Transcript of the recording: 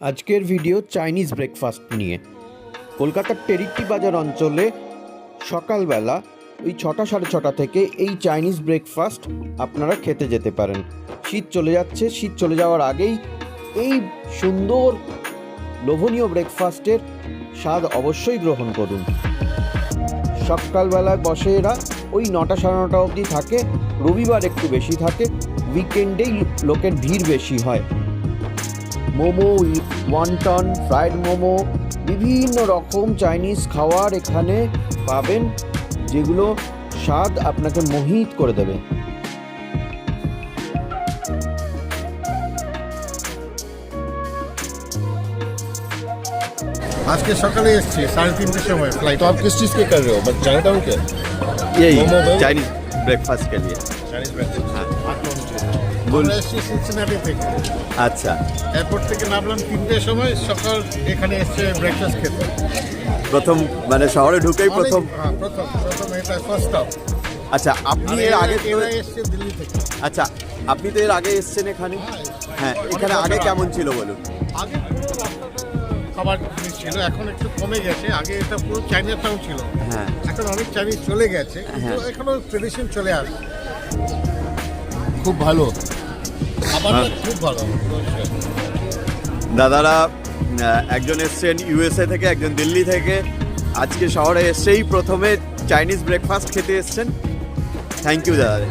আজকের video Chinese breakfast নিয়ে। কলকাতার টেরিকি বাজার অঞ্চলে সকালবেলা ওই 6টা সাড়ে 6টা থেকে এই চাইনিজ ব্রেকফাস্ট আপনারা খেতে যেতে পারেন। শীত চলে যাচ্ছে, শীত চলে যাওয়ার আগেই এই সুন্দর লোভনীয় ব্রেকফাস্টের স্বাদ অবশ্যই গ্রহণ করুন। সকালবেলায় বসে এরা ওই 9টা সাড়ে 9টা অবধি থাকে, রবিবার একটু বেশি থাকে, উইকেন্ডেই লোকের ভিড় বেশি হয়। মোমো, ওয়ান্টন, ফ্রাইড মোমো, বিভিন্ন রকম চাইনিজ খাবার এখানে পাবেন, যেগুলো স্বাদ আপনাকে মোহিত করে দেবে। आज के सकाले एसছি 3:30 समय फ्लाइट। तो आप किस चीज़ के कर रहे हो, बस चाइनाटाउन के? यही मोमो में? चाइनीज ब्रेकफास्ट के लिए। Chinese breakfast. हाँ। আমরা এসছি সিনসিনাটি থেকে। আচ্ছা, এয়ারপোর্ট থেকে নামলাম 3টের সময়, সকাল এখানে এসছে ব্রেকফাস্ট খেতে। প্রথম মানে শহরে ঢুকেই প্রথম। হ্যাঁ, প্রথম এটা ফার্স্ট স্টপ। আচ্ছা, আপনি এর আগে তো এরা এসছে দিল্লি থেকে। আচ্ছা আপনি তো এর আগে এসেছেন এখানে? হ্যাঁ, এখানে আগে কেমন ছিল বলুন? আগে পুরো রাস্তাটা খাবার জিনিস ছিল, এখন একটু কমে গেছে। আগে এটা পুরো চাইনিজ টাউন ছিল, হ্যাঁ, এখন অনেক চাইনিজ চলে গেছে, কিন্তু এখনো ট্রেডিশন চলে আসে। খুব ভালো খাবারটা, খুব ভালো। দাদারা একজন এসছেন ইউএসএ থেকে, একজন দিল্লি থেকে, আজকে শহরে এসেই প্রথমে চাইনিজ ব্রেকফাস্ট খেতে এসছেন। থ্যাংক ইউ দাদা।